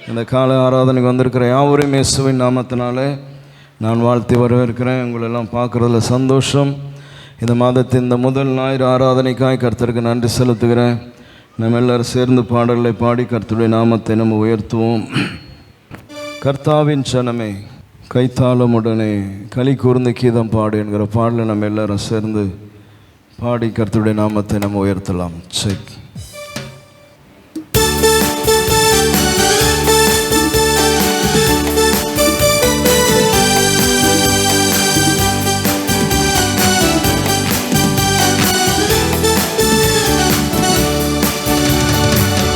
இந்த காலை ஆராதனைக்கு வந்திருக்கிற யாவரையும் இயேசுவின் நாமத்தினாலே நான் வாழ்த்தி வரவேற்கிறேன். உங்களெல்லாம் பார்க்குறதுல சந்தோஷம். இந்த மாதத்தின் இந்த முதல் ஞாயிறு ஆராதனைக்காய் கர்த்தருக்கு நன்றி செலுத்துகிறேன். நம்ம எல்லோரும் சேர்ந்து பாடல்களை பாடி கர்த்தருடைய நாமத்தை நம்ம உயர்த்துவோம். கர்த்தாவின் சனமே கைத்தாளமுடனே களி கூர்ந்து கீதம் பாடு என்கிற பாடலை நம்ம எல்லோரும் சேர்ந்து பாடி கர்த்தருடைய நாமத்தை நம்ம உயர்த்தலாம். செக்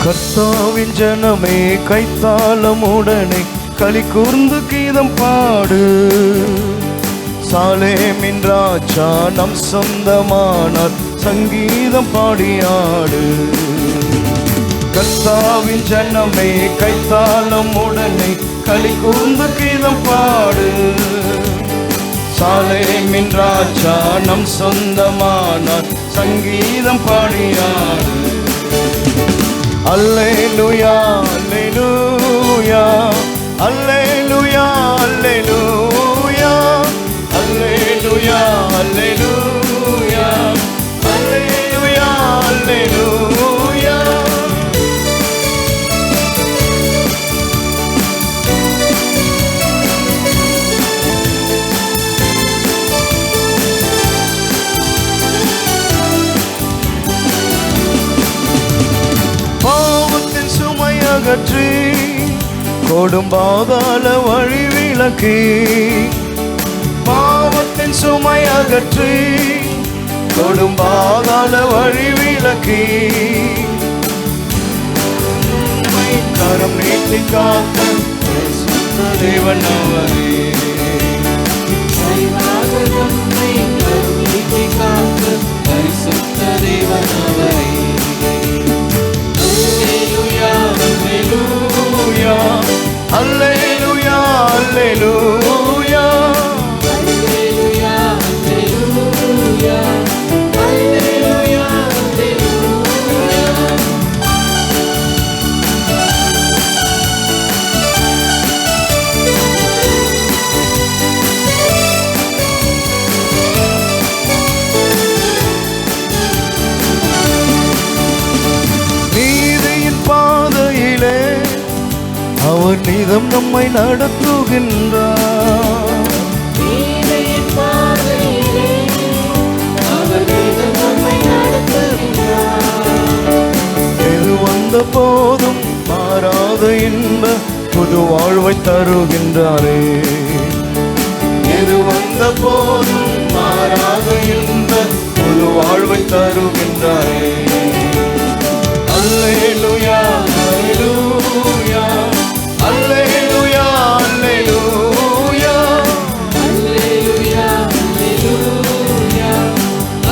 கர்த்தாவின் ஜனமே கைத்தாளமுடனே களி கூர்ந்து கீதம் பாடு. சாலேமின் ராஜா நம் சொந்தமானார், சங்கீதம் பாடியாடு. கர்த்தாவின் ஜனமே கைத்தாளமுடனே களி கூர்ந்து கீதம் பாடு. சாலேமின் ராஜா நம் சொந்தமானார், சங்கீதம் பாடியாடு. அல்லேலூயா அல்லேலூயா அல்லேலூயா அல்லேலூயா அல்லேலூயா அல்லேலூயா அல்லேலூயா அல்லேலூயா. பாவத்தின் சுமை அகற்றி கொடும் பாதாள வழி விலக்கி. பாவத்தின் சுமை அகற்றி கொடும் பாதாள வழி விலக்கி. கரம் நீட்டி காத்த தேவன் அவரே. பரிசுத்த தேவன் அவரே. Alleluia, alleluia, alleluia, alleluia, alleluia, alleluia. நீதியின் பாதையிலே அவர் நீதம் நம்மை நடத்துகின்றார். எது வந்த போதும் மாறாத இன்ப புது வாழ்வை தருகின்றாரே. எது வந்த போதும் மாறாத இன்ப புது வாழ்வை தருகின்றாரே. அல்லேலூயா அல்லேலூயா அல்லேலூயா அல்லேலூயா அல்லேலூயா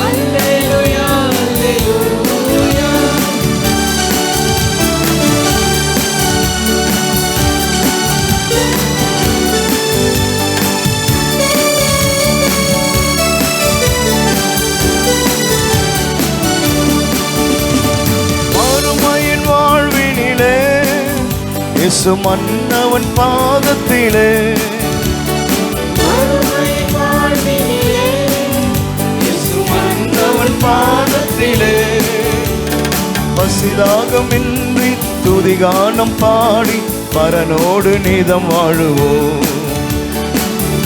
அல்லேலூயா அல்லேலூயா. மறுமையின் வாழ்வினிலே இயேசு மன்னவன் பாதத்திலே. இயேசு மன்னவன் பாதத்திலே பசிதாகமின்றி துதிகானம் பாடி பரனோடு நீதம் வாழுவோம்.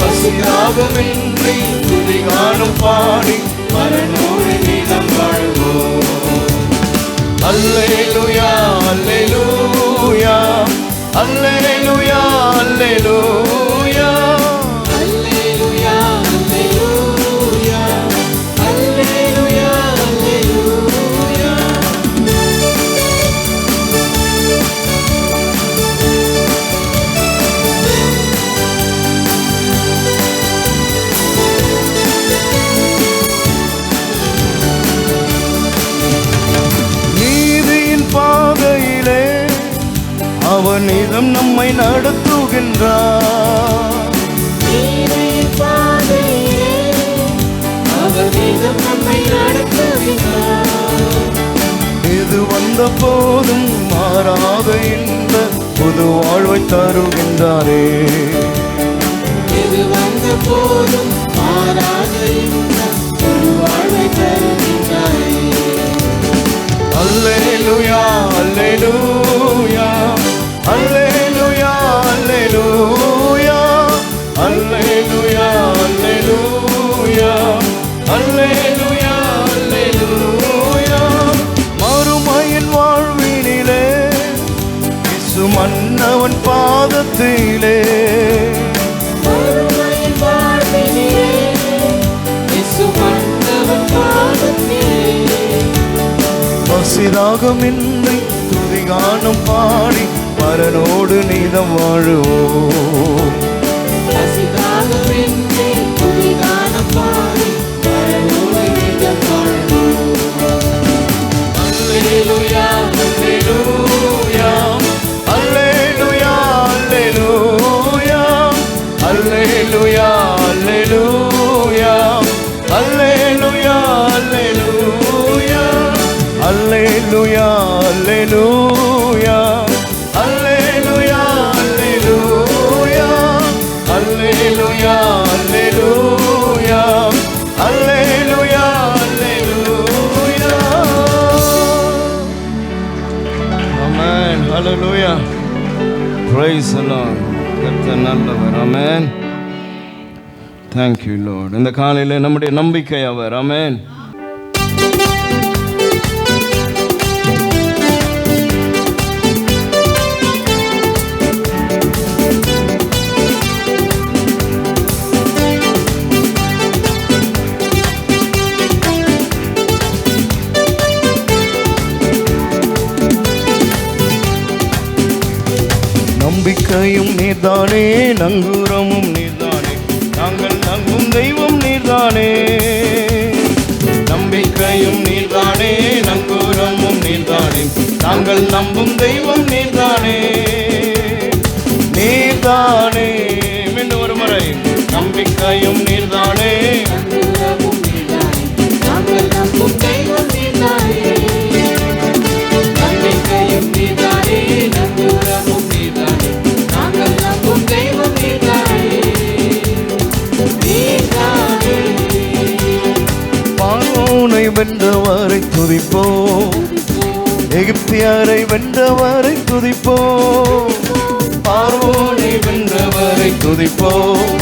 பசிதாகமின்றி துதிகானம் பாடி பரனோடு நீதம் வாழுவோம். அல்லேலூயா அல்லேலூயா அல்லேலூயா அல்லேலூயா அல்லேலூயா அல்லேலூயா அல்லேலூயா அல்லேலூயா. நீதியின் பாதையிலே அவன் நீதம் நம்மை நடத்துகின்றார். எது வந்த போதும் மாறாத இன்ப புது வாழ்வை தருகின்றாரே. எது வந்த போதும் மாறாத புது வாழ்வை தருகின்றாரே. அல்லேலூயா அல்லேலூயா அல்லேலூயா அல்லேலூயா அல்லேலூயா அல்லேலூயா அல்லேலூயா அல்லேலூயா. மறுமையின் வாழ்வினிலே இயேசு மன்னவன் பாதத்திலே, மறுமையின் வாழ்வினிலே இயேசு மன்னவன் பாதத்திலே, பசிதாகமின்றி துதிகானம் பாடி பரனோடு நீதம் வாழுவோம். பசிதாகமின்றி துதிகானம் பாடி பரனோடு நீதம் வாழுவோம். அல்லேலூயா அல்லேலூயா அல்லேலூயா அல்லேலூயா அல்லேலூயா அல்லேலூயா அல்லேலூயா அல்லேலூயா அல்லேலூயா அல்லேலூயா அல்லேலூயா அல்லேலூயா அல்லேலூயா அல்லேலூயா அல்லேலூயா. ஆமென். ஹல்லேலூயா. Praise the Lord. கர்த்தர் நல்லவர். ஆமென். Thank you Lord. இந்த காலையிலே நம்முடைய நம்பிக்கை அவர். ஆமென். நம்பிக்கையும் நீர்தானே, நங்கூரமும் நீர்தானே, நாங்கள் நம்பும் தெய்வம் நீர்தானே. நம்பிக்கையும் நீர்தானே, நங்கூரமும் நீர்தானே, நாங்கள் நம்பும் தெய்வம் நீர்தானே. நீர்தானே. மீண்டும் ஒரு முறை. நம்பிக்கையும் நீர்தானே, நங்கூரமும் நீதானே, நாங்கள் நம்பும் தெய்வம் நீதானே. நம்பிக்கையும் நீதானே, நங்கூரமும் நீதானே, நாங்கள் நம்பும் தெய்வம் நீதானே. நீதானே. பார்வோனை வென்றவரை துதிப்போம், எகிப்தியரை வென்றவரை துதிப்போம். பார்வோனை வென்றவரை துதிப்போம்,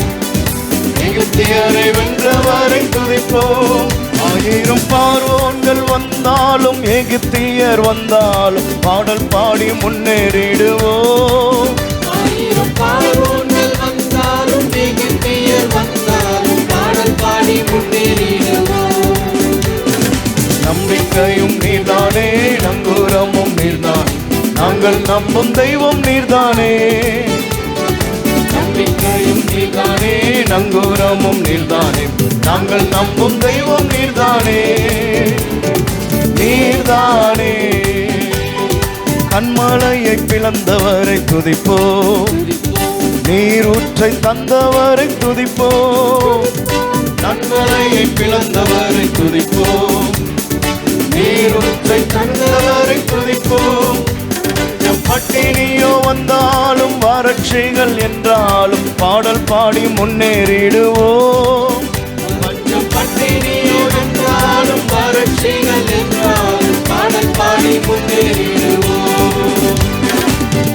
எகிப்தியரை வென்றவரை துதிப்போம். ஆயிரம் பார்வோன்கள் வந்தாலும் எகிப்தியர் வந்தாலும் பாடல் பாடி முன்னேறிடுவோம். ஆயிரம் பார்வோன்கள் வந்தாலும் எகிப்தியர் வந்தாலும் பாடல் பாடி முன்னேறிடுவோம். நம்பிக்கையும் நீர்தானே, நங்கூரமும் நீர்தானே, நாங்கள் நம்பும் தெய்வம் நீர்தானே. நம்பிக்கையும் நீர்தானே, நங்கூரமும் நீர்தானே, நாங்கள் நம்பும் தெய்வம் நீர்தானே. நீர்தானே. கண்மலையை பிளந்தவரை துதிப்போம், நீரூற்றை தந்தவரை துதிப்போம். கண்மலையை பிளந்தவரை துதிப்போம், நீரூற்றை தந்தவரை துதிப்போம். பட்டினியோ வந்தாலும் வறட்சிகள் என்றாலும் பாடல் பாடி முன்னேறிடுவோம். பட்டினியோ என்றாலும் வறட்சிகள் என்றாலும் பாடல் பாடி முன்னேறிடுவோம்.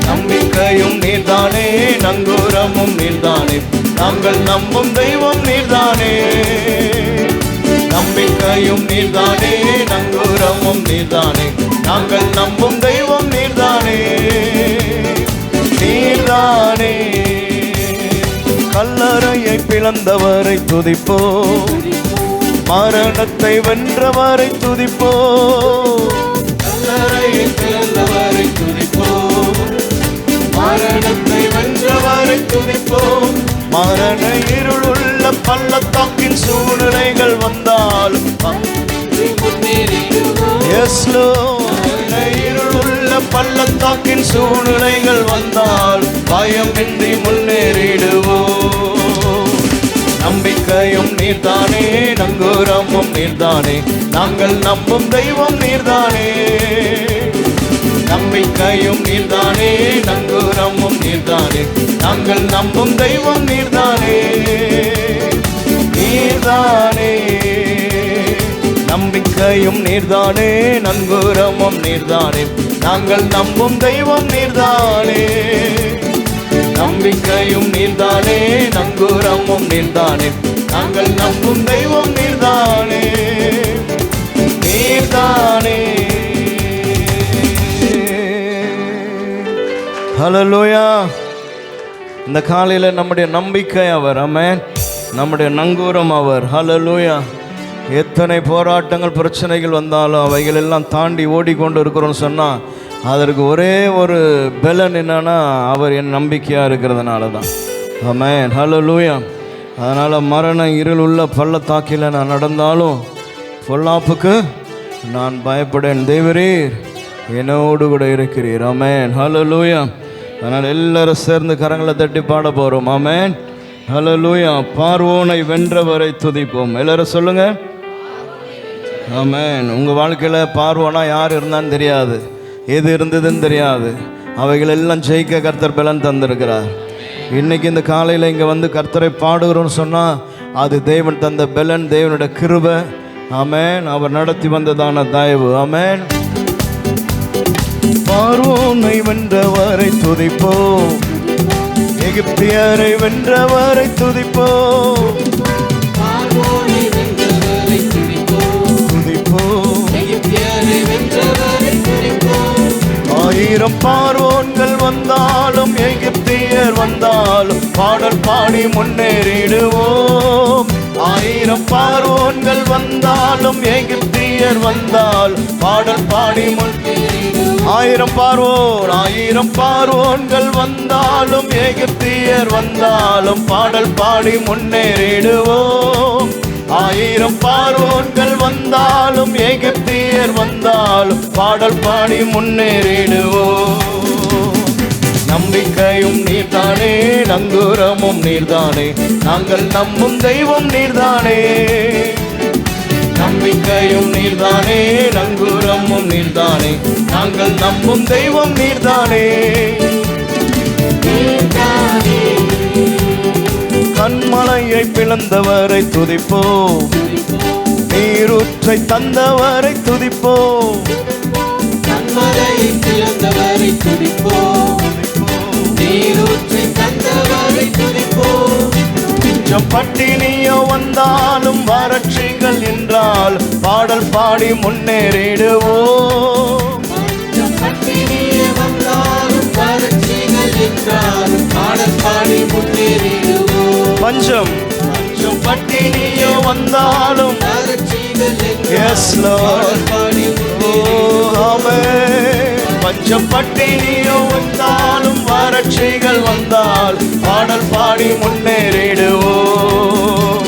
நம்பிக்கையும் நீர்தானே, நங்கூரமும் நீர்தானே, நாங்கள் நம்பும் தெய்வம் நீர்தானே. நம்பிக்கையும் நீர்தானே, நங்கூரமும் நீர்தானே, நாங்கள் நம்பும் தெய்வம் நீர்தானே. நீர்தானே. கல்லறையை பிளந்தவரை துதிப்போம், மரணத்தை வென்றவரை துதிப்போம். கல்லறையை பிளந்தவரை துதிப்போம், மரணத்தை வென்றவரை துதிப்போம். மரண இருளுள்ள பள்ளத்தாக்கின் சூழ்நிலைகள் வந்தாலும் எஸ் லோர்ட். இருளுள்ள பள்ளத்தாக்கின் சூழ்நிலைகள் வந்தால் பயமின்றி முன்னேறிடுவோம். நம்பிக்கையும் நீர்தானே, நங்கூரமும் நீர்தானே, நாங்கள் நம்பும் தெய்வம் நீர்தானே. நம்பிக்கையும் நீர்தானே, நங்கூரம் நீர்தானே, நங்கூரமும் நீர்தானே, நாங்கள் நம்பும் தெய்வம் நீர்தானே. நம்பிக்கையும் நீர்தானே, நங்கூரமும் நீர்தானே, நாங்கள் நம்பும் தெய்வம் நீர்தானே, நீர்தானே. ஹல்லேலூயா. இந்த காலையில் நம்முடைய நம்பிக்கை அவர், ஆமென். நம்முடைய நங்கூரம் அவர். ஹல்லேலூயா. எத்தனை போராட்டங்கள் பிரச்சனைகள் வந்தாலும் அவைகள் எல்லாம் தாண்டி ஓடிக்கொண்டு இருக்கிறோன்னு சொன்னால் அதற்கு ஒரே ஒரு பலன் என்னன்னா அவர் என் நம்பிக்கையாக இருக்கிறதுனால தான். ஆமென். ஹல்லேலூயா. அதனால் மரண இருள் உள்ள பள்ளத்தாக்கில் நான் நடந்தாலும் பொல்லாப்புக்கு நான் பயப்படேன், தேவரீர் என்னோடு கூட இருக்கிறீர். ஆமென். ஹல்லேலூயா. அதனால் எல்லாரும் சேர்ந்து கரங்களை தட்டி பாட போகிறோம். ஆமென். ஹல்லேலூயா. பார்வோனை வென்றவரை துதிப்போம். எல்லாரும் சொல்லுங்க. ஆமென். உங்கள் வாழ்க்கையில் பார்வோனா யார் இருந்தான்னு தெரியாது, எது இருந்ததுன்னு தெரியாது. அவைகள் எல்லாம் ஜெயிக்க கர்த்தர் பலன் தந்திருக்கிறார். இன்னைக்கு இந்த காலையில் இங்கே வந்து கர்த்தரை பாடுகிறோன்னு சொன்னால் அது தேவன் தந்த பலன், தேவனுடைய கிருபை. ஆமென். அவர் நடத்தி வந்ததான தயவு. ஆமென். பார்வோனை வென்றவரை துதிப்போம், எகிப்தியரை வென்றவரை துதிப்போம், பார்வோனை வென்றவரை துதிப்போம், துதிப்போம், எகிப்தியரை வென்றவரை துதிப்போம். ஆயிரம் பார்வோன்கள் வந்தாலும் எகிப்தியர் வந்தாலும் பாடல் பாடி முன்னேறிடுவோம். ஆயிரம் பார்வோன்கள் வந்தாலும் எகிப்தியர் வந்தால் பாடல் பாடி ஆயிரம் பார்வோன்கள் வந்தாலும் எகிப்தியர் வந்தாலும் பாடல் பாடி முன்னேறிடுவோம். ஆயிரம் பார்வோன்கள் வந்தாலும் எகிப்தியர் வந்தாலும் பாடல் பாடி முன்னேறிடுவோம். நம்பிக்கையும் நீர்தானே, நங்கூரமும் நீர்தானே, நாங்கள் நம்பும் தெய்வம் நீர்தானே. நம்பிக்கையும் நீர்தானே, நங்கூரமும் நீர்தானே, நாங்கள் நம்பும் தெய்வம் நீர்தானே, நீர்தானே. கண்மலையை பிளந்தவரை துதிப்போம், நீரூற்றை தந்தவரை துதிப்போம், கண்மலையை பிளந்தவரை துதிப்போம், நீரூற்றை தந்தவரை துதிப்போம். கொஞ்சம் பட்டினியோ வந்தாலும் வறட்சிகள் என்றால் பாடல் பாடி முன்னேறிடுவோம். பட்டினியே வந்தாலும் வறட்சிகள் என்றாலும் பாடல் பாடி முன்னேறிடுவோம். பஞ்சம் பட்டினியோ வந்தாலும் வறட்சிகள் Yes, Lord. பாடல் பாடி பஞ்சம் பட்டினியோ வந்தாலும் வறட்சிகள் வந்தால் பாடல் பாடி முன்னேறிடுவோம்.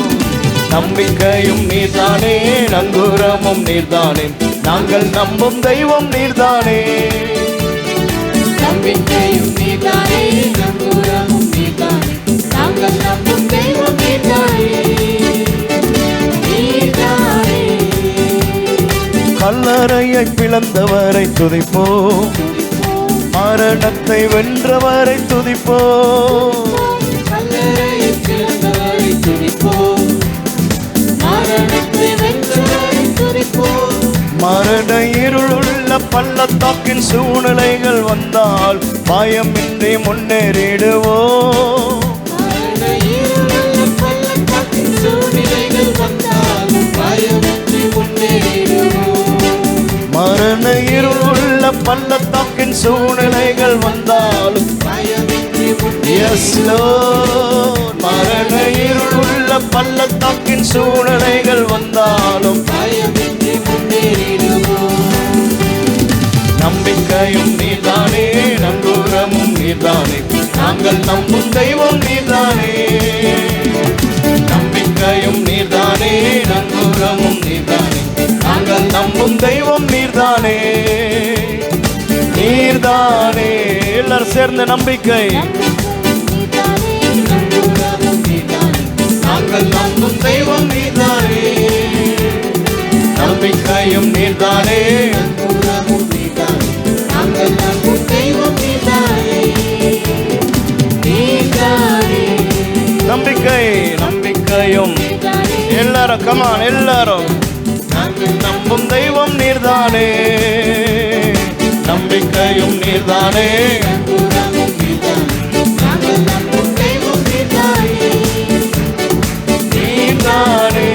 நம்பிக்கையும் நீர்தானே, நங்கூரமும் நீர்தானே, நாங்கள் நம்பும் தெய்வம் நீர்தானே. நம்பிக்கையும் நீதானே, நங்கூரமும் நீதானே, நாங்கள் நம்பும் தெய்வம் நீதானே, நீதானே. கல்லறையை பிளந்தவரை துதிப்போம், மரணத்தை வென்றவரை துதிப்போம், கல்லறையை பிளந்தவரை துதிப்போம், மரணத்தை வென்றவரை துதிப்போம். மரண இருளுள்ள பள்ளத்தாக்கின் சூழ்நிலைகள் வந்தால் பயமின்றி முன்னேறிடுவோம். மரண இருளுள்ள பள்ளத்தாக்கின் சூழ்நிலைகள் வந்தாலும் பயமின்றி முன்னேறிடுவோம். மரண இருளுள்ள பள்ளத்தாக்கின் சூழ்நிலைகள் வந்தாலும் பயமின்றி Yes, Lord. மரண இருளுள்ள பள்ளத்தாக்கின் சூழ்நிலைகள் வந்தாலும் பயமின்றி முன்னேறிடுவோம். நம்பிக்கையும் நீர்தானே, நங்கூரமும் நீர்தானே, நாங்கள் நம்பும் தெய்வம் நீர்தானே. நம்பிக்கையும் நீர்தானே, நங்கூரமும் நீர்தானே, நாங்கள் நம்பும் தெய்வம் நீர்தானே, நீர்தானே. எல்லாரும் சேர்ந்த நம்பிக்கை, நங்கூரமும் நீதானே, நாங்கள் நம்பும் தெய்வம் நீர்தானே. நம்பிக்கையும் நீர்தானே, நங்கூரமும் நீதானே, நாங்கள் நம்பும் தெய்வம் நீதானே, நீதானே, நம்பிக்கை, நம்பிக்கையும் நீதானே. எல்லாரும் கமான் எல்லாரும் நாங்கள் நம்பும் நம்பும் தெய்வம் நீர்தானே, நம்பிக்கையும் நீர்தானே. நங்குரமும் நீதானே, நாங்கள் நம்பும் தெய்வம் நீதானே. நீர்தானே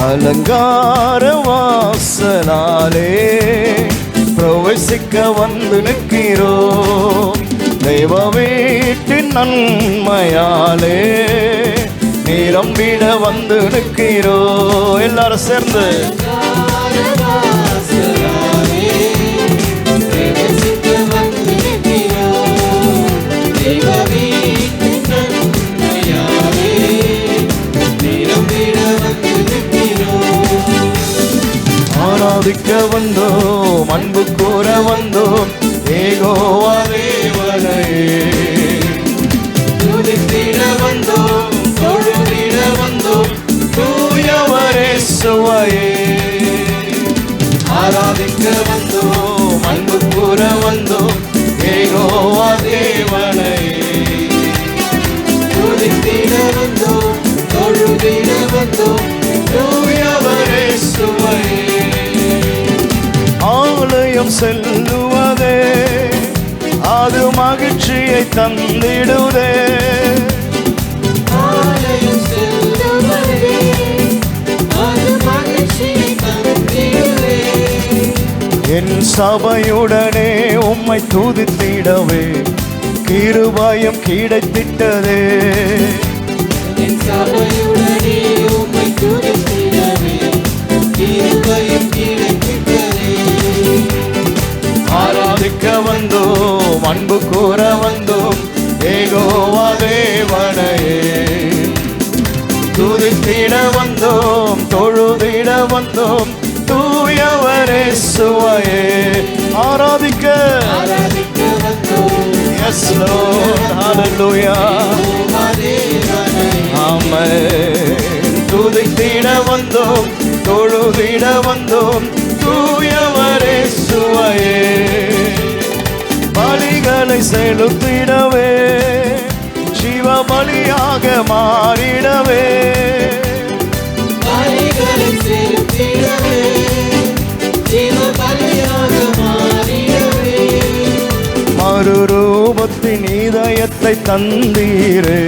அலங்கார வாசலாலே பிரவேசிக்க வந்து நிற்கிறோம். தெய்வ வீட்டின் நன்மையாலே நிரம்பிட வந்து நிற்கிறோம். எல்லாரும் சேர்ந்து வாசலாலே பிரவேசிக்க வந்து நிற்கிறோம். தெய்வ வீட்டின் நன்மையாலே நிரம்பிட வந்து நிற்கிறோம். ஆராதிக்க வந்தோம், அன்பு கூற வந்தோம், யெகோவா தேவனை துதித்திட வந்தோம், தொழுதிட வந்தோம், தூயவரே சுவையே. ஆராதிக்க வந்தோம், அன்பு கூற வந்தோம், யெகோவா தேவனை துதித்திட வந்தோம், தொழுதிட வந்தோம், தூயவரே சுவையே. ஆலயம் செல்லுவதே அது மகிழ்ச்சியை தந்திடுதே. ஆலயம் செல்லுவதே அது மகிழ்ச்சியை தந்திடுதே. என் சபையுடனே உம்மை துதித்திடவே கிருபையும் கிடைத்திட்டதே. என் சபையுடனே உம்மை துதித்திடவே கிருபையும் கிடைத்திட்டதே. ஆராதிக்க வந்தோம், அன்பு கூற வந்தோம், யெகோவா தேவனையே துதித்திட வந்தோம், தொழுதிட வந்தோம், தூயவரே சுவையே. ஆராதிக்க ஆராதிக்க வந்தோம், Yes Lord, hallelujah, யெகோவா தேவனை ஆமென். துதித்திட வந்தோம், தொழுதிட வந்தோம், தூயவரே சுவையே. பலிகளை செலுத்திடவே ஜீவ பலியாக மாறிடவே. பலிகளை செலுத்திடவே ஜீவ பலியாக மாறிடவே. மறுரூபத்தின் இதயத்தை தந்தீரே,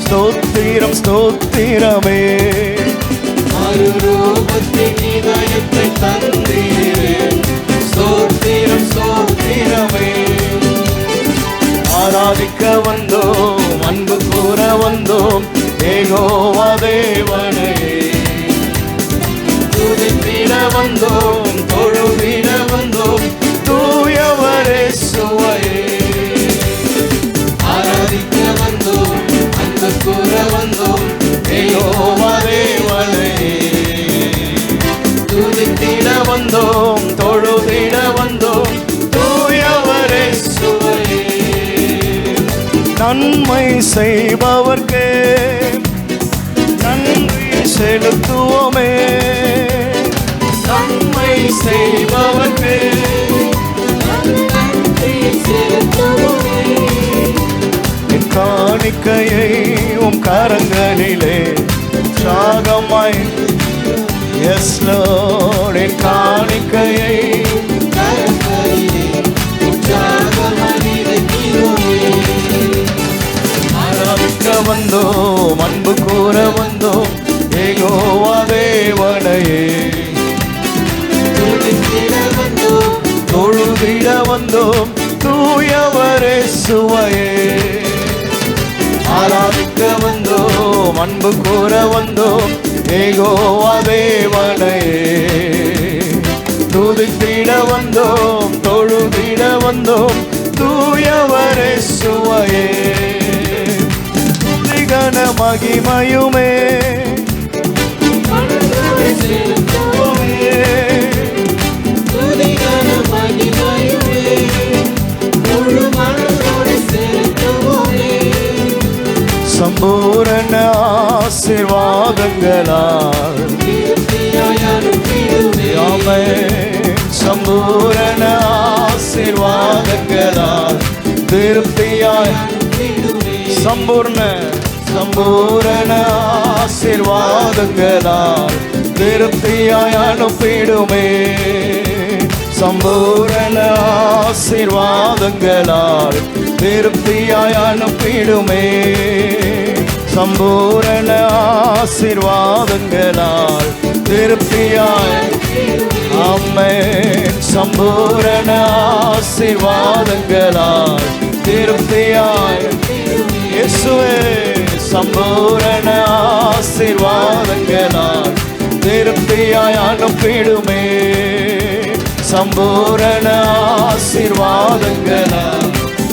ஸ்தோத்திரம் ஸ்தோத்திரமே. மறுரூபத்தின் இதயத்தை தந்தீரே, ஸ்தோத்திரம் ஸ்தோத்திரமே. ஆராதிக்க வந்தோம், அன்பு கூற வந்தோம், யெகோவா தேவனையே துதித்திட வந்தோம், தொழுதிட வந்தோம், தூயவரே சுவையே. ஆராதிக்க வந்தோம், அன்பு கூற வந்தோம், யெகோவா தேவனையே துதித்திட வந்தோம், தொழுதிட வந்தோம், தூயவரே சுவையே. நன்மை செய்பவர்க்கே நன்றி செலுத்துவோமே. நன்மை செய்பவர்க்கே நன்றி செலுத்துவோமே. என் காணிக்கையை உம் கரங்களிலே சாகமாய். எஸ் லோர்ட், என் காணிக்கையை கரங்களிலே உற்சாகமாய் வைக்கிறோமே. ஆராதிக்க வந்தோம், அன்பு கூற வந்தோம், யெகோவா தேவனையே துதித்திட வந்தோம், தொழுதிட வந்தோம், தூயவரே சுவையே. ஆராதிக்க வந்தோம், அன்பு கூற வந்தோம், யெகோவா தேவனையே துதித்திட வந்தோம், தொழுதிட வந்தோம், தூயவரே சுவையே. துதிகன மகிமையுமே மனதோடு செலுத்துவோமே. துதிகன மகிமையுமே முழு மனதோடு செலுத்துவோமே. சம்பூரண ஆசீர்வாதங்களால் திருப்தியாய் அனுப்பிடுவே. ஆமென். சம்பூரண ஆசீர்வாதங்களால் திருப்தியாய் அனுப்பிடுவே. சம்பூர்ண ஆசீர்வாதங்களால் திருப்தியாய் அனுப்பிடுமே. சம்பூரண ஆசீர்வாதங்களால் திருப்தியாய் அனுப்பிடுமே. சம்பூரண ஆசீர்வாதங்களால் திருப்தியாய். ஆமென். சம்பூரண ஆசீர்வாதங்களால் திருப்தியாய். இயேசுவே சம்பூரண ஆசீர்வாதங்களால் திருப்தியாய் அனுப்பிடுமே. சம்பூரண ஆசீர்வாதங்களால்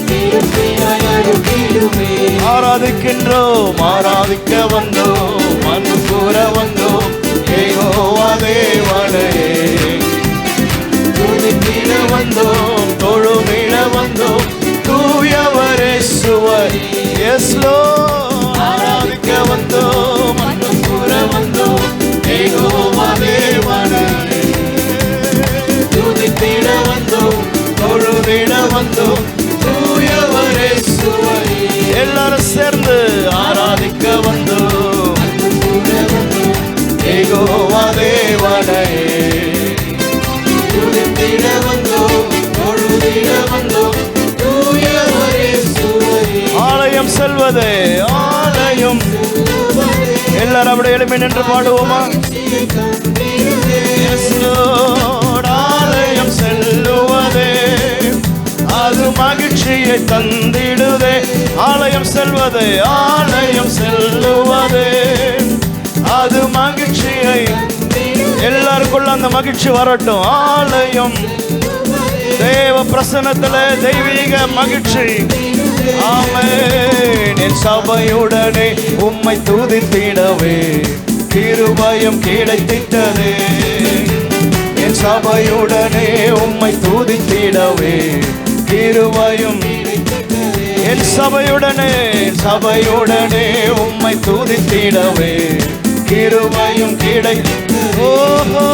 திருப்தியாய் அனுப்பிடுமே. ஆராதிக்கின்றோம், ஆராதிக்க வந்தோம், அன்பு கூற வந்தோம், யெகோவா தேவனையே. துதித்திட வந்தோம், தொழுமிட வந்தோம், தூயவரே சுவர். Yes lord. ஆராதிக்க வந்தோம், அன்பு கூற வந்தோம், யெகோவா தேவனையே. துதித்திட வந்தோம், தொழுதிட வந்தோம், தூயவரே சுவர். எல்லாரும் சேர்ந்து ஆராதிக்க வந்தோம், யெகோவா தேவனையே. துதித்திட வந்தோம், தொழுதிட வந்தோம், தூயவரே சுவர். ஆலயம் செல்வதே, ஆலயம். எல்லாரும் அப்படி எழுப்பி நின்று பாடுவோமா? ஆலயம் செல்லுவதே அது மகிழ்ச்சியை தந்திடுதே. ஆலயம் செல்வதே, ஆலயம் செல்லுவதே அது மகிழ்ச்சியை. எல்லாருக்குள்ள அந்த மகிழ்ச்சி வரட்டும். ஆலயம் தேவ பிரசன்னத்துல தெய்வீக மகிழ்ச்சி. ஆமென். என் சபையுடனே உம்மை துதித்திடவே கிருபையும் கிடைத்திட்டதே. என் சபையுடனே உம்மை துதித்திடவே கிருபையும். என் சபையுடனே, சபையுடனே உம்மை துதித்திடவே கிருபையும் கிடைத்தது. ஓஹோ.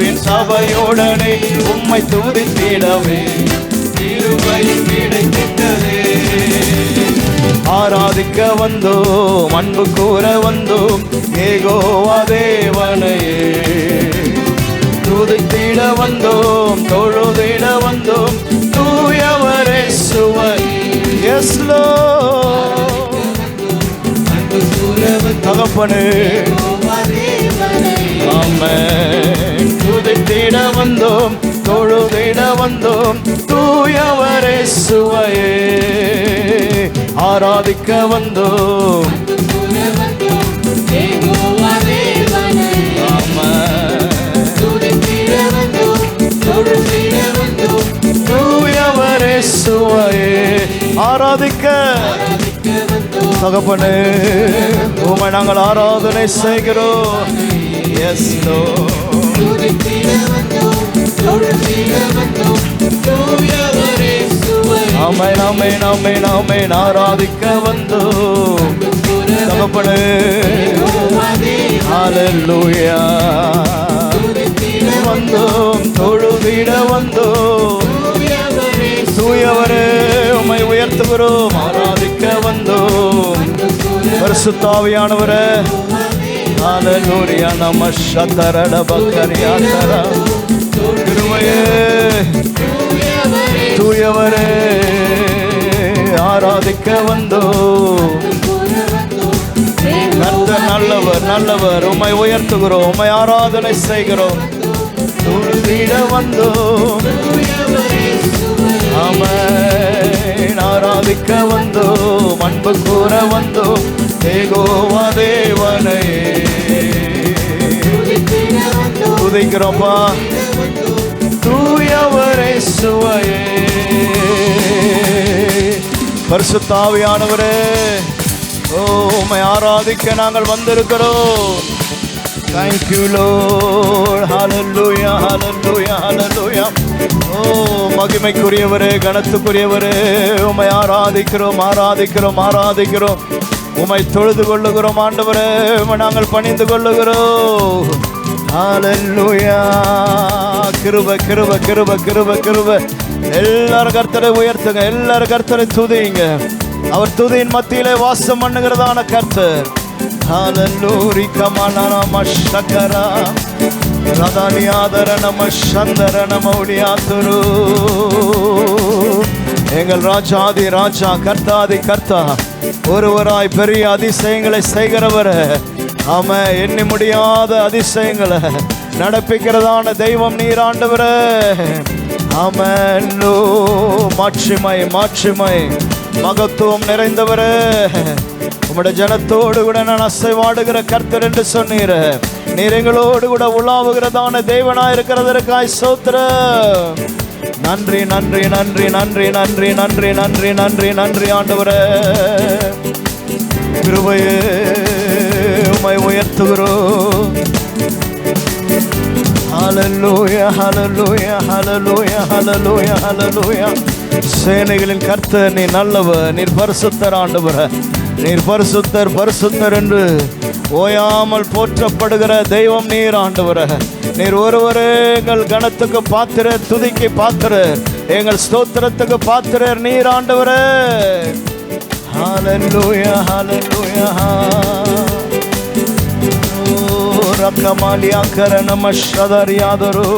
என் சபையுடனே உம்மை துதித்திடவே கிருபையும் கிடைத்தது. ஆராதிக்க வந்தோம், அன்பு கூற வந்தோம், யெகோவா தேவனையே. துதித்திட வந்தோம், தொழுதிட வந்தோம், தூயவரே சுவர். Yes lord. தகப்பனே ஆமென். துதித்திட வந்தோம், தொழுதிட வந்தோம், தூயவரே சுவையே. ஆராதிக்க வந்தோம், தூயவரே சுவையே. ஆராதிக்க தகப்பனே உம்மை நாங்கள் ஆராதனை செய்கிறோம். Yes Lord. ஆமென், ஆமென், ஆமென், ஆமென். ஆராதிக்க வந்தோம் தகப்பனே. ஹல்லேலூயா. வந்தோம், தொழுதிட வந்தோம், தூயவரே உம்மை உயர்த்துகிறோம். ஆராதிக்க வந்தோம் பரிசுத்த ஆவியானவரே. ஹல்லேலூயா. நம ஷதரட பக்கரியாதர. கிருபையே தூயவரே ஆராதிக்க வந்தோம். கர்த்தர் நல்லவர், நல்லவர். உம்மை உயர்த்துகிறோம், உம்மை ஆராதனை செய்கிறோம். துதித்திட வந்தோம். ஆமென். ஆராதிக்க வந்தோம், அன்பு கூற வந்தோம், யெகோவா தேவனையே. துதிக்கிறோம்ப்பா தூயவரே சுவையே. பரிசுத்த ஆவியானவரே ஓ உம்மை ஆராதிக்க நாங்கள் வந்திருக்கிறோம். Thank you Lord. Hallelujah, hallelujah, hallelujah. ஓ மகிமைக்குரியவரே, கனத்துக்குரியவரே, உம்மை ஆராதிக்கிறோம், ஆராதிக்கிறோம், ஆராதிக்கிறோம். உம்மை தொழுது கொள்ளுகிறோம் ஆண்டவரே, உம்மை நாங்கள் பணிந்து கொள்ளுகிறோம். ஹல்லேலூயா. கிருபை, கிருபை, கிருபை, கிருபை, கிருபை. எல்லாரும் கர்த்தரை உயர்த்துங்க, எல்லாரும் கர்த்தரை துதிங்க. அவர் துதியின் மத்தியிலே வாசம் பண்ணுகிறதான கர்த்தர். ஹalleluya கமலன மஷகரா ரதனியாதர நம சந்தர நம உடியாத்துரு. எங்கள் ராஜாதி ராஜா கர்த்தாதி கர்த்தா ஒருவராய் பெரிய அதிசயங்களை செய்கிறவர். ஆமே, எண்ணி முடியாத அதிசயங்களை நடப்பிக்கிறதான தெய்வம் நீர் ஆண்டவரே. ஆமென். மாட்சிமை மாட்சிமை மகத்துவம் நிறைந்தவரே. உம்முடைய ஜனத்தோடு கூட நான் அசைவாடுகிற கர்த்தர் என்று சொன்னீர். நீர் எங்களோடு கூட உலாவுகிறதான தேவனாய் இருக்கிறதற்காய் ஸ்தோத்திரம். நன்றி நன்றி நன்றி நன்றி நன்றி நன்றி நன்றி நன்றி நன்றி ஆண்டவரே. கிருபையே உம்மை உயர்த்துகிறோம். ஹalleluya ஹalleluya ஹalleluya ஹalleluya ஹalleluya. சேனைகளின் கர்த்தர் நீர் நல்லவர், நீர் பரிசுத்தர் ஆண்டவரே. நீர் பரிசுத்தர் பரிசுத்தர் என்று ஓயாமல் போற்றப்படுகிற தெய்வம் நீர் ஆண்டவரே. நீர் ஒருவரே எங்கள் கணத்துக்கு பாத்திரர், துதிக்கு பாத்திரர், எங்கள் ஸ்தோத்திரத்துக்கு பாத்திரர் நீர் ஆண்டவரே. ஹalleluya ஹalleluya. ரக்கமாலியா கரணம ஷதரியாதரு.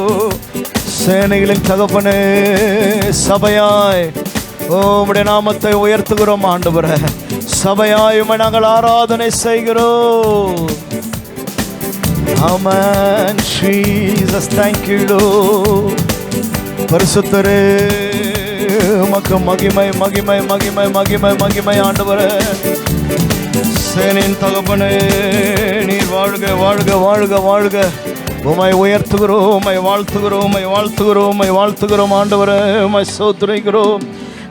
சேனைகளின் தகப்பனே, சபையாய் உம்முடைய நாமத்தை உயர்த்துகிறோம் ஆண்டவரே. சபையாய் உம்மை நாங்கள் ஆராதனை செய்கிறோம். ஆமென். Jesus, thank you Lord. பரிசுத்தரே, உமக்கு மகிமை மகிமை மகிமை மகிமை மகிமை ஆண்டவரே. சேனின் தகப்பனே, நீர் வாழ்க வாழ்க வாழ்க வாழ்க. உம்மை உயர்த்துகிறோம், உம்மை வாழ்த்துகிறோம், உம்மை வாழ்த்துகிறோம், உம்மை வாழ்த்துகிறோம் ஆண்டவரே. உம்மை ஸ்தோத்திரிக்கிறோம்.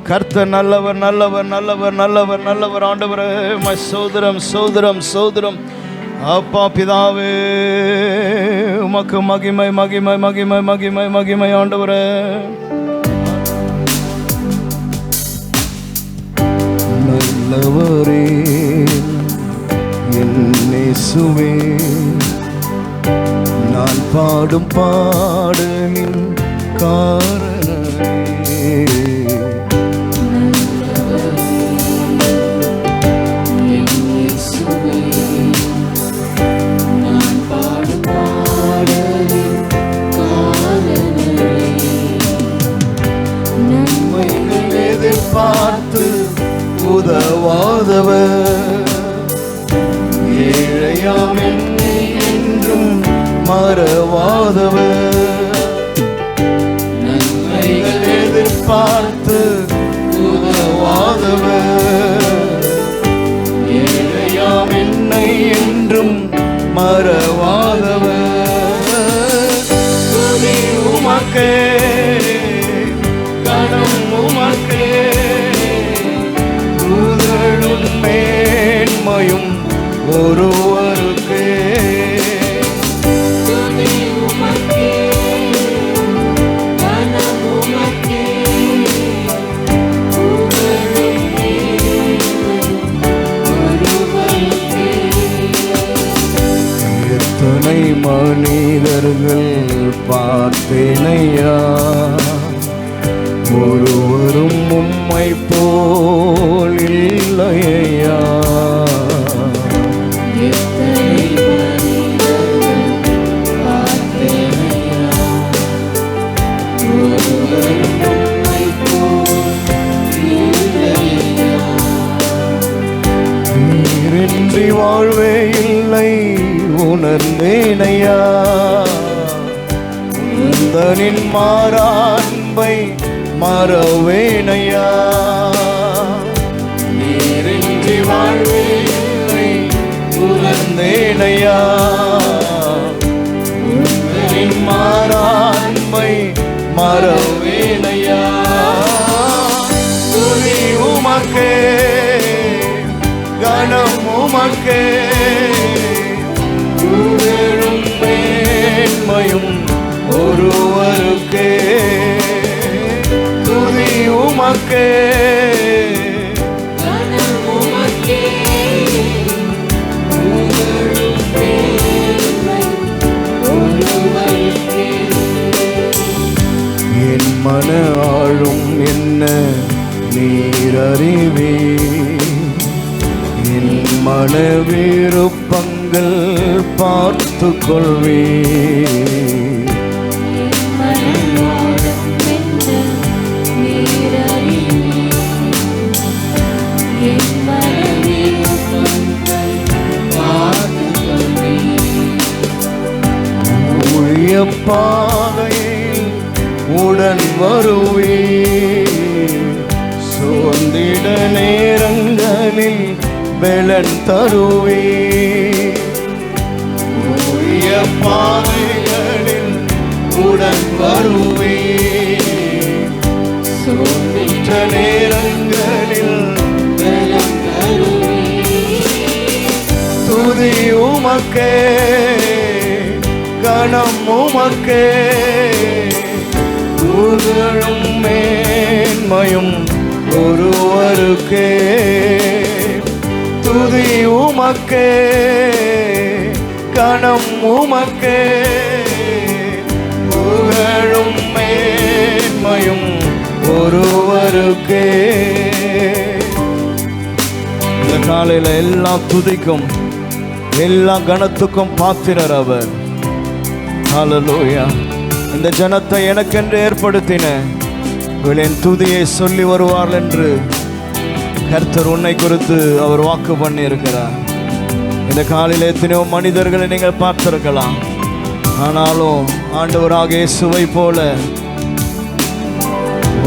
கர்த்தர் நல்லவர் நல்லவர் நல்லவர் நல்லவர் நல்லவர் ஆண்டவரே. உம்மை சோதரம் சோதரம் சோதரம். அப்பா பிதாவே, உமக்கு மகிமை மகிமை மகிமை மகிமை மகிமை ஆண்டவரே. நல்லவரே என் இயேசுவே, நான் பாடும் பாடலின் காரணமே. நன்மைகள் எதிர்பார்த்து உதவாதவர், ஏழையாம் என்னை என்றும் மறவாதவர். நன்மைகள் எதிர்பார்த்து உதவாதவர், ஏழையாம் என்னை என்றும் மறவாதவர். துதி உமக்கே, கனம் உமக்கே, புகழும் மேன்மையும் ஒருவருக்கே. துதி உமக்கே, கனம் உமக்கே, புகழும் மேன்மையும் ஒருவருக்கே. எத்தனை மனிதர்கள் பார்த்தேனையா, ஒருவரும் உம்மை போல் இல்லையா. நீரின்றி வாழ்வே இல்லை உணர்ந்தேனையா, உந்தனின் மாறான்பை மறவேனையா. நீரின்றி வாழ்வே இல்லை உணர்ந்தேனையா, உந்தனின் மாறான்பை மறவேனையா. துதி உமக்கே, கனம் உமக்கே, புகழும் மேன்மையும் ஒருவருக்கே. துதி உமக்கே, கனம் உமக்கே, புகழும் மேன்மையும் ஒருவருக்கே. என் மன ஆழும் என்ன நீர் அறிவே, என் மன விருப்பங்கள் பார்த்து கொள்வே. ஊழிய பாதையில் உடன் வருவே. சோர்ந்திட நேரங்களில் பலன் தருவே. ஊழிய பாதைகளில் உடன் வருவே. சோர்ந்திட நேரங்களில் பலன் தருவே. துதி உமக்கே, கணம் உமக்கே, புகழும் மேன்மையும் ஒருவருக்கே. துதி உமக்கே, கணம் உமக்கே, புகழும் மேன்மையும் ஒருவருக்கே. இந்த காலையில் எல்லா துதிக்கும் எல்லா கணத்துக்கும் பாத்திரர் அவர். ஹல்லேலூயா. இந்த ஜனத்தை எனக்கென்று ஏற்படுத்தின என் துதியை சொல்லி வருவார்கள் என்று கர்த்தர் உன்னை குறித்து அவர் வாக்கு பண்ணி இருக்கிறார். இந்த காலையில் எத்தனையோ மனிதர்களை நீங்கள் பார்த்திருக்கலாம். ஆனாலும் ஆண்டவராக இயேசுவை போல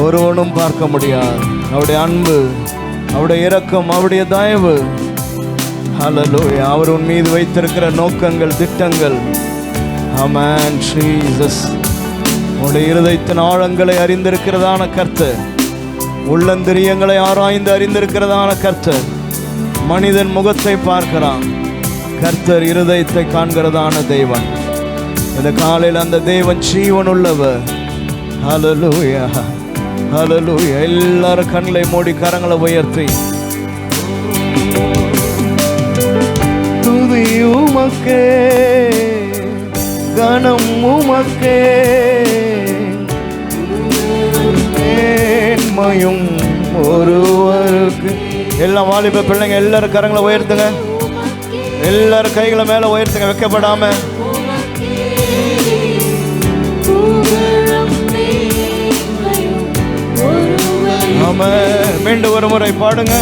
ஒருவனும் பார்க்க முடியாது. அவருடைய அன்பு, அவருடைய இரக்கம், அவருடைய தயவு. ஹல்லேலூயா. அவர் உன் மீது வைத்திருக்கிற நோக்கங்கள், திட்டங்கள். ஆமென். ஜீசஸ். உன்னுடைய இருதயத்தின் ஆழங்களை அறிந்திருக்கிறதான கர்த்தர், உள்ளந்திரியங்களை ஆராய்ந்து அறிந்திருக்கிறதான கர்த்தர். மனிதன் முகத்தை பார்க்கிறான், கர்த்தர் இருதயத்தை காண்கிறதான தேவன். இந்த காலையில் அந்த தேவன் ஜீவன் உள்ளவர். ஹல்லேலூயா, ஹல்லேலூயா. எல்லாரும் கண்களை மூடி கரங்களை உயர்த்தி துதி உமக்கே, கணம் உமக்கே, மேன்மையும் ஒருவருக்கு. எல்லாம் வாலிப பிள்ளைங்க எல்லாரும் கரங்களை உயர்த்துங்க. எல்லாரும் கைகளை மேல உயர்த்துங்க, வெக்கப்படாம. ஆமா, மீண்டும் ஒரு முறை பாடுங்க.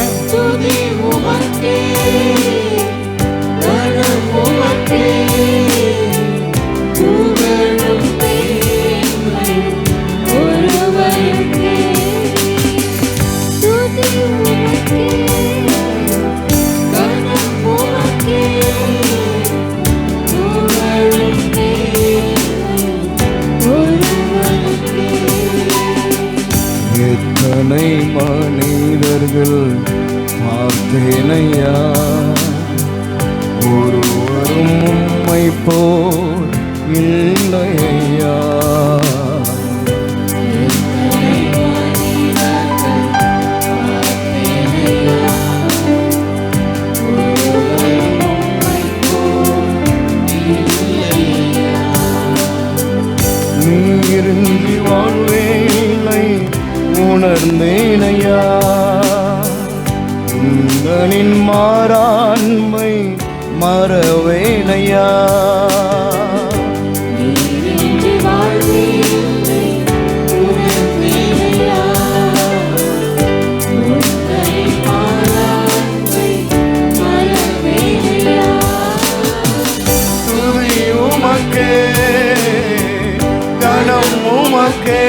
எத்தனை மனிதர்கள் பார்த்தேனையா, ஒருவரும் உம்மை போல் இல்லையா. நீரின்றி வாழ்வே இல்லை உணர்ந்தேனையா. உங்களின் மாறாண்மை மறவேனையா. துதி உமக்கே, கணம் உமக்கே,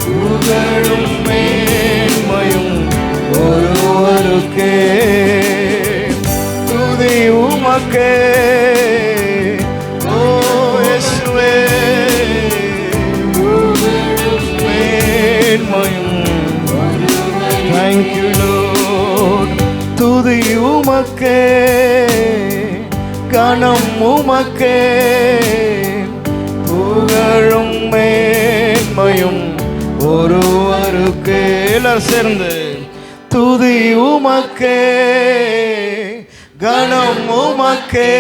புகழும் மேன்மையும் ஒருவருக்கே. துதி உமக்கே, ஓ இயேசுவே, மேன்மையும். Thank you Lord. துதி உமக்கே, கணம் உமக்கே, புகழும் மேன்மையும் ஒருவருக்கே. எல்லாரும் சேர்ந்து துதி உமக்கே, கணம் உமக்கே,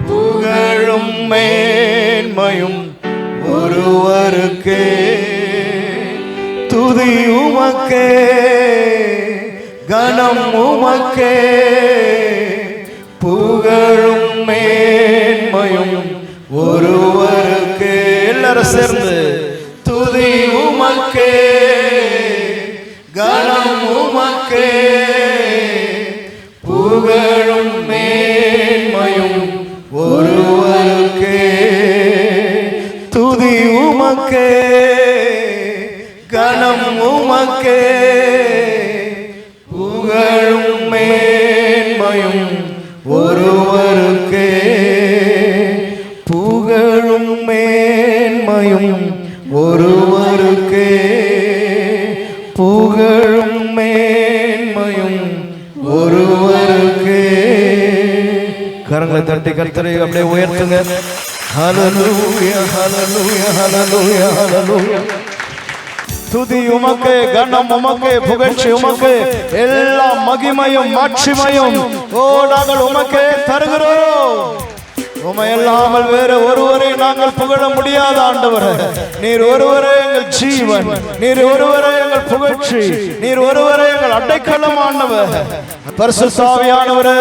புகழும் மேன்மையும் ஒருவருக்கே. துதி உமக்கே, கனம் உமக்கே, புகழும் மேன்மையும் ஒருவருக்கு. எல்லாரும் சேர்ந்து துதி உமக்கே, கனம் உமக்கே, புகழும் மேன்மையும் ஒருவருக்கு. துதி உமக்கே, கனம் உமக்கே, புகழும் மேன்மையும் ஒருவருக்கு. புகழும் மேன்மையும் ஒருவருக்கு. புகழும் மேன்மையும் ஒருவருக்கு. கரங்களை தட்டி கர்த்தரை அப்படியே உயர்த்துங்க. ஹல்லேலூயா, ஹல்லேலூயா, ஹல்லேலூயா, ஹல்லேலூயா. துதி உமக்கு, கனம் உமக்கு, புகழ்ச்சி உமக்கு, எல்லா மகிமையும் மாட்சிமையும் ஓ நாங்கள் உமக்கு தருகிறோம். உமை இல்லாமல் வேற ஒருவரை நாங்கள் புகழ முடியாத ஆண்டவரே. நீர் ஒருவரே எங்கள் ஜீவன், நீர் ஒருவரே எங்கள் புகழ்ச்சி, நீர் ஒருவரே எங்கள் அடைக்கலம் ஆண்டவர். பரிசுத்த ஆவியானவரே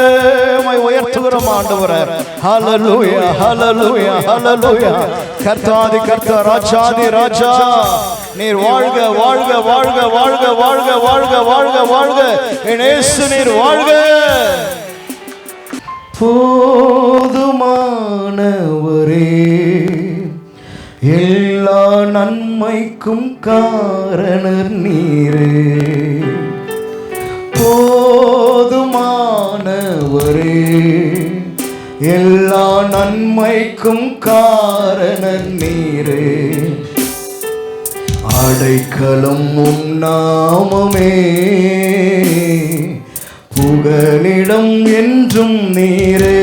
உம்மை உயர்த்துகிறோம் ஆண்டவரே. ஹல்லேலூயா, ஹல்லேலூயா, ஹல்லேலூயா. கர்த்தாதி கர்த்தா, ராஜாதி ராஜா, நீர் வாழ்க வாழ்க வாழ்க வாழ்க வாழ்க வாழ்க வாழ்க வாழ்க. என் இயேசு நீர் வாழ்க. போதுமானவரே, எல்லா நன்மைக்கும் காரணர் நீரே. போதுமானவரே, எல்லா நன்மைக்கும் காரணர் நீரே. அடைக்கலம் உம் நாமமே, புகலிடம் என்றும் நீரே.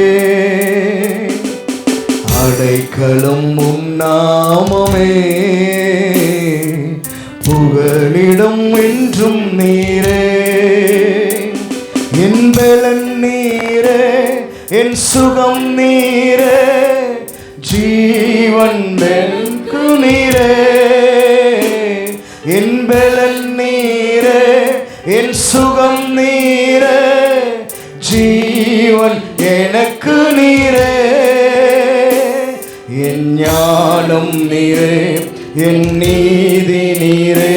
அடைக்கலம் உம் நாமமே, புகலிடம் என்றும் நீரே. என் பலன் நீரே, என் சுகம் நீரே, ஜீவன் எனக்கு நீரே. என் பலன் நீரே, என் சுகம் நீரே, ஜீவன் எனக்கு நீரே. என் ஞானம் நீரே, என் நீதி நீரே,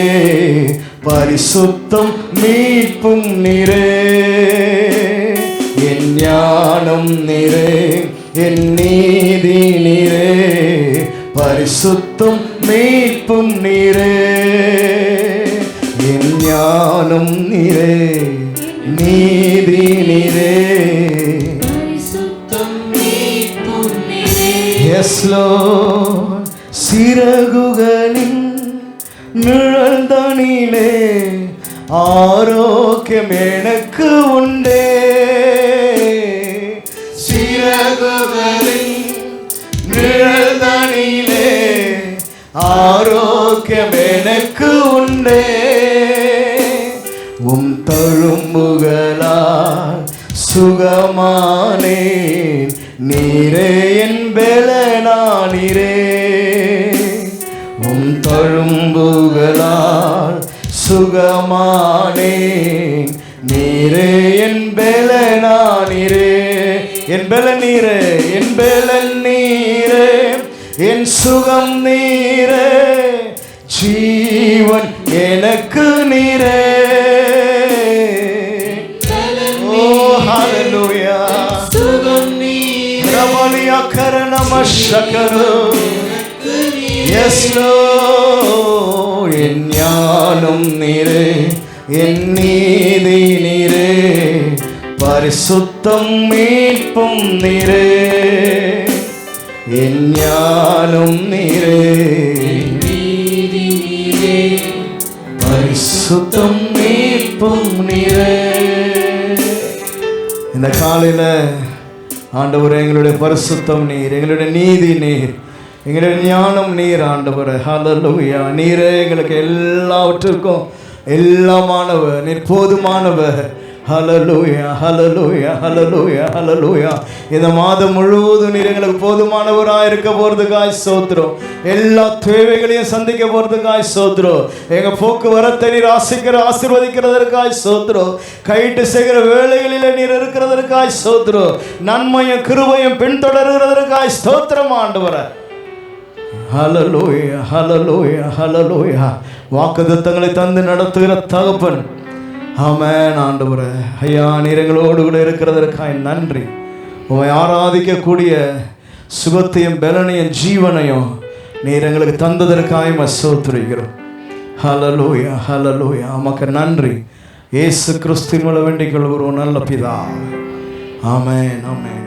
பரிசுத்தம் மீட்பும் நீரே. என் ஞானம் நீரே, என் நீதி நீரே, பரிசுத்தம் மீட்பும் நீரே. என் ஞானம் நீரே, நீதி நீரே, பரிசுத்தம் மீட்பும் நீரே. S Lord. சிறகுகளின் நிழல்தனிலே ஆரோக்கியம் எனக்கு உண்டே. சிறகுகளின் நிழல்தனிலே ஆரோக்கியம் எனக்கு உண்டே. உம் தழும்புகளால் சுகமானேன், நீரே என் பெலனானீரே. உம் தழும்புகளால் சுகமானேன், நீரே என் பெலனானீரே. என் பெலன் நீரே, என் பெலன் நீரே, என் சுகம் நீரே, ஜீவன் எனக்கு நீரே. ஓ ஹல்லேலூயா, சுகம் நீரே, ரமணியா கரணமஷகரு. S Lord. என் ஞானம் நீரே, என் நீதி நீரே, பரிசுத்தம் மீட்பும் நீரே. என் ஞானம் நீரே, நீதி நீரே, பரிசுத்தம் மீட்பும் நீரே. இந்த காலையில ஆண்டவரே, எங்களுடைய பரிசுத்தம் நீர், எங்களுடைய நீதி நீர், எங்களுடைய ஞானம் நீர் ஆண்டவரே. ஹல்லேலூயா. நீரே எங்களுக்கு எல்லாவற்றிற்கும் எல்லாமானவர், நீர் போதுமானவர். ஹல்லேலூயா, ஹல்லேலூயா, ஹல்லேலூயா, ஹல்லேலூயா. இந்த மாதம் முழுவதும் நீர் எங்களுக்கு போதுமானவராக இருக்க போகிறதுக்காய் ஸ்தோத்திரம். எல்லா தேவைகளையும் சந்திக்க போகிறதுக்காய் ஸ்தோத்திரம். எங்கள் போக்குவரத்தை நீர் ஆசீர்வதிக்கிறதற்காய் ஸ்தோத்திரம். கைட்டு செய்கிற வேலைகளில் நீர் இருக்கிறதற்காய் ஸ்தோத்திரம். நன்மையும் கிருபையும் பின்தொடர்கிறதற்காய் ஸ்தோத்திரம் ஆண்டவரே. ஹல்லேலூயா, ஹல்லேலூயா, ஹல்லேலூயா. வாக்குத்தத்தங்களை தந்து நடத்துகிற தகப்பன், ஆமென் ஆண்டவரே. ஐயா, நீர் எங்களோடு கூட இருக்கிறதற்காய் நன்றி. உம்மை ஆராதிக்கக்கூடிய சுகத்தையும் பலனையும் ஜீவனையும் நீர் எங்களுக்கு தந்ததற்காய் ஸ்தோத்திரிக்கிறோம். ஹல்லேலூயா, ஹல்லேலூயா. உமக்கு நன்றி. இயேசு கிறிஸ்துவின் மூலம் வேண்டிக் கொள்கிறோம் நல்ல பிதாவே. ஆமென், ஆமென்.